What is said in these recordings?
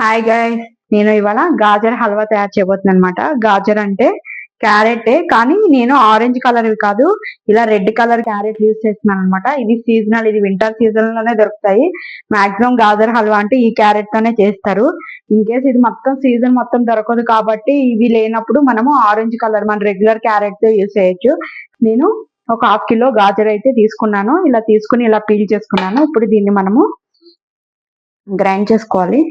Hi guys, నేను ఇవాళ గాజర్ హల్వా తయారు చేయబోతున్నాను అనమాట. గాజర్ అంటే క్యారెట్, కానీ నేను ఆరెంజ్ కలర్ కాదు, ఇలా రెడ్ కలర్ క్యారెట్ యూస్ చేస్తున్నాను అనమాట. ఇది సీజనల్, ఇది వింటర్ సీజన్ లోనే దొరుకుతాయి. మాక్సిమం గాజర్ హల్వా అంటే ఈ క్యారెట్ తోనే చేస్తారు. ఇన్ కేస్ ఇది మొత్తం సీజన్ మొత్తం దొరకదు కాబట్టి, ఇవి లేనప్పుడు మనము ఆరెంజ్ కలర్ మన రెగ్యులర్ క్యారెట్ యూస్ చేయొచ్చు. నేను ఒక హాఫ్ కిలో గాజర్ అయితే తీసుకున్నాను. ఇలా తీసుకుని ఇలా పీల్ చేసుకున్నాను. ఇప్పుడు దీన్ని మనము గ్రైండ్ చేసుకోవాలి.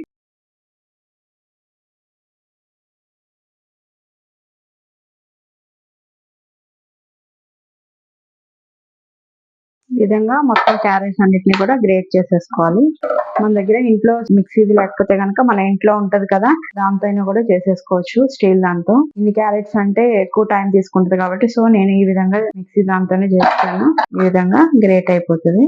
ఈ విధంగా మొత్తం క్యారెట్స్ అన్నిటిని కూడా గ్రేట్ చేసేసుకోవాలి. మన దగ్గర ఇంట్లో మిక్సీ లేకపోతే కనుక మన ఇంట్లో ఉంటది కదా, దాంతో కూడా చేసేసుకోవచ్చు, స్టీల్ దాంతో. ఇన్ని క్యారెట్స్ అంటే ఎక్కువ టైం తీసుకుంటది కాబట్టి, సో నేను ఈ విధంగా మిక్సీ దాంతోనే చేస్తాను. ఈ విధంగా గ్రేట్ అయిపోతుంది.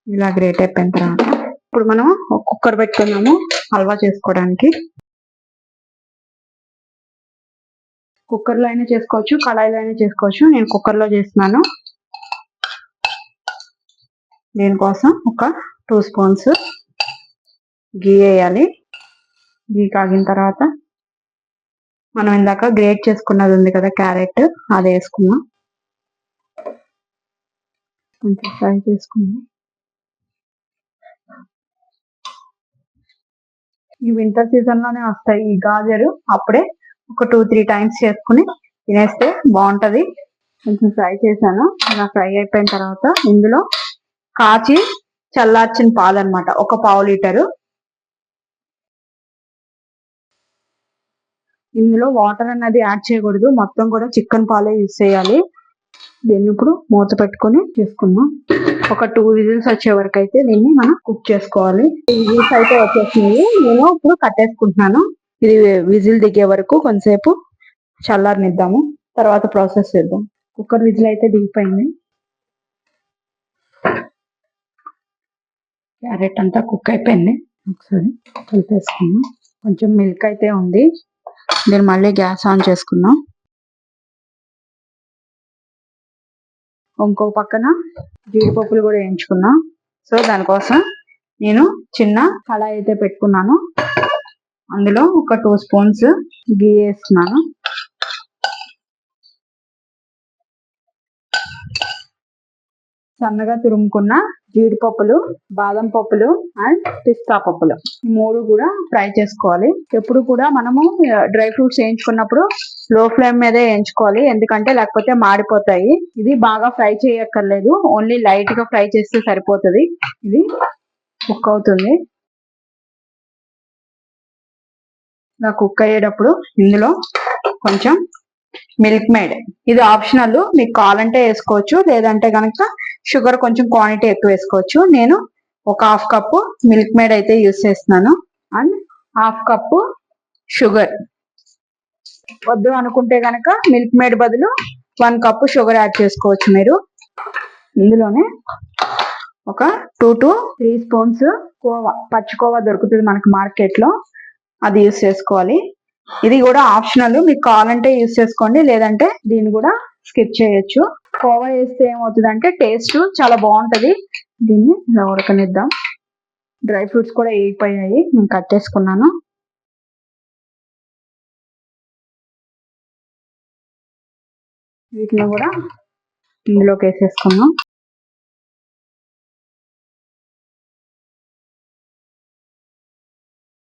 ఇలా గ్రేట్ అయిపోయిన తర్వాత ఇప్పుడు మనం ఒక కుక్కర్ పెట్టుకున్నాము హల్వా చేసుకోవడానికి. కుక్కర్ లో అయినా చేసుకోవచ్చు, కళాయిలో అయినా చేసుకోవచ్చు. నేను కుక్కర్ లో చేస్తున్నాను. దీనికోసం ఒక 2 స్పూన్స్ గీ వేయాలి. గీ కాగిన తర్వాత మనం ఇందాక గ్రేట్ చేసుకున్నది ఉంది కదా క్యారెట్, అది వేసుకున్నాం. కొంచెం ఫ్రై చేసుకున్నాం. ఈ వింటర్ సీజన్ లోనే వస్తాయి ఈ గాజరు. అప్పుడే ఒక 2-3 టైమ్స్ చేసుకుని తినేస్తే బాగుంటది. కొంచెం ఫ్రై చేశాను. ఇలా ఫ్రై అయిపోయిన తర్వాత ఇందులో కాచి చల్లార్చిన పాలు అనమాట, ఒక పావు లీటరు. ఇందులో వాటర్ అన్నది యాడ్ చేయకూడదు, మొత్తం కూడా చికెన్ పాలే యూస్ చేయాలి. దీన్ని ఇప్పుడు మూత పెట్టుకుని తీసుకుందాం. ఒక 2 విజిల్స్ వచ్చే వరకు అయితే దీన్ని మనం కుక్ చేసుకోవాలి. విజిల్స్ అయితే వచ్చేసినాయి, నేను ఇప్పుడు కట్టేసుకుంటున్నాను. ఇది విజిల్ దిగే వరకు కొంతసేపు చల్లారనిద్దాము, తర్వాత ప్రాసెస్ చేద్దాం. కుక్కర్ విజిల్ అయితే దిగిపోయింది. క్యారెట్ అంతా కుక్ అయిపోయింది. ఒకసారి కలిపేసుకున్నాం. కొంచెం మిల్క్ అయితే ఉంది. నేను మళ్ళీ గ్యాస్ ఆన్ చేసుకున్నాం. ఇంకో పక్కన జీడిపప్పులు కూడా వేయించుకున్నాం. సో దానికోసం నేను చిన్న కళాయి అయితే పెట్టుకున్నాను. అందులో ఒక 2 స్పూన్స్ గీ వేస్తున్నాను. సన్నగా తురుముకున్న జీడిపప్పులు, బాదం పప్పులు అండ్ పిస్తా పప్పులు, ఈ 3 కూడా ఫ్రై చేసుకోవాలి. ఎప్పుడు కూడా మనము డ్రై ఫ్రూట్స్ వేయించుకున్నప్పుడు లో ఫ్లేమ్ మీదే వేయించుకోవాలి, ఎందుకంటే లేకపోతే మాడిపోతాయి. ఇది బాగా ఫ్రై చేయక్కర్లేదు, ఓన్లీ లైట్ గా ఫ్రై చేస్తే సరిపోతుంది. ఇది కుక్ అవుతుంది. ఇలా కుక్ అయ్యేటప్పుడు ఇందులో కొంచెం మిల్క్ మేడ్, ఇది ఆప్షనల్, మీకు కావాలంటే వేసుకోవచ్చు, లేదంటే కనుక షుగర్ కొంచెం క్వాంటిటీ ఎక్కువ వేసుకోవచ్చు. నేను ఒక హాఫ్ కప్పు మిల్క్ మేడ్ అయితే యూస్ చేస్తున్నాను అండ్ హాఫ్ కప్పు షుగర్. వద్దు అనుకుంటే కనుక మిల్క్ మేడ్ బదులు 1 కప్పు షుగర్ యాడ్ చేసుకోవచ్చు మీరు. ఇందులోనే ఒక 2-3 స్పూన్స్ కోవా, పచ్చికోవా దొరుకుతుంది మనకి మార్కెట్ లో, అది యూస్ చేసుకోవాలి. ఇది కూడా ఆప్షనల్, మీకు కావాలంటే యూస్ చేసుకోండి, లేదంటే దీన్ని కూడా స్కిప్ చేయొచ్చు. కోవా వేస్తే ఏమవుతుంది అంటే టేస్ట్ చాలా బాగుంటది. దీన్ని ఇలా ఉడకనిద్దాం. డ్రై ఫ్రూట్స్ కూడా వేగిపోయాయి, నేను కట్టేసుకున్నాను. వీటిని కూడా ఇందులోకి వేసేసుకున్నాం.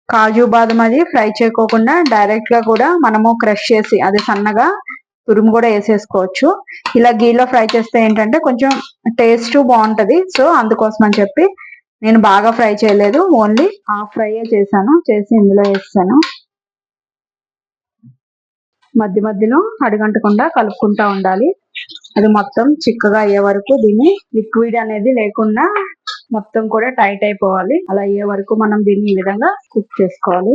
కాజు బాదం అది ఫ్రై చేయకోకుండా డైరెక్ట్ గా కూడా మనము క్రష్ చేసి అది సన్నగా తురుము కూడా వేసేసుకోవచ్చు. ఇలా గీలో ఫ్రై చేస్తే ఏంటంటే కొంచెం టేస్ట్ బాగుంటది. సో అందుకోసం అని చెప్పి నేను బాగా ఫ్రై చేయలేదు, ఓన్లీ హాఫ్ ఫ్రై చేశాను. చేసి ఇందులో వేసాను. మధ్య మధ్యలో అడుగంటకుండా కలుపుకుంటా ఉండాలి. అది మొత్తం చిక్కగా అయ్యే వరకు, దీన్ని లిక్విడ్ అనేది లేకుండా మొత్తం కూడా టైట్ అయిపోవాలి. అలా అయ్యే వరకు మనం దీన్ని ఈ విధంగా కుక్ చేసుకోవాలి.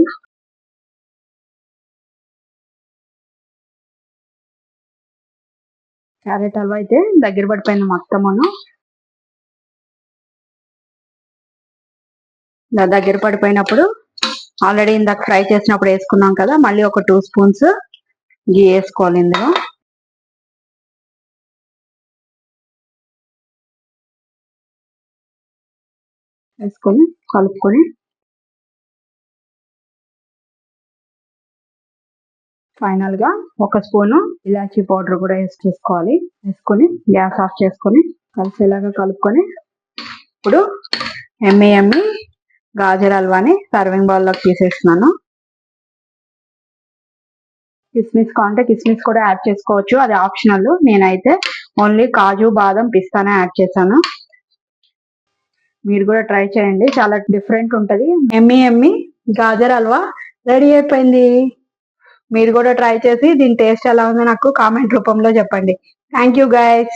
క్యారెట్ హల్వా అయితే దగ్గర పడిపోయింది మొత్తమును. దగ్గర పడిపోయినప్పుడు ఆల్రెడీ ఇందాక ఫ్రై చేసినప్పుడు వేసుకున్నాం కదా, మళ్ళీ ఒక 2 స్పూన్స్ గీ వేసుకోవాలి. ఇందులో వేసుకొని కలుపుకొని ఫైనల్ గా ఒక స్పూను ఇలాచీ పౌడర్ కూడా వేసుకోవాలి. వేసుకొని గ్యాస్ ఆఫ్ చేసుకొని కలిసేలాగా కలుపుకొని ఇప్పుడు ఎమ్మి గాజర్ హల్వాని సర్వింగ్ బౌల్ లోకి తీసేస్తున్నాను. కిస్మిస్ కావాలంటే కిస్మిస్ కూడా యాడ్ చేసుకోవచ్చు, అది ఆప్షనల్. నేనైతే ఓన్లీ కాజు బాదం పిస్తానే యాడ్ చేశాను. మీరు కూడా ట్రై చేయండి, చాలా డిఫరెంట్ ఉంటది. ఎమ్మి గాజర్ హల్వా రెడీ అయిపోయింది. మీరు కూడా ట్రై చేసి దీని టేస్ట్ ఎలా ఉందో నాకు కామెంట్ రూపంలో చెప్పండి. Thank you guys.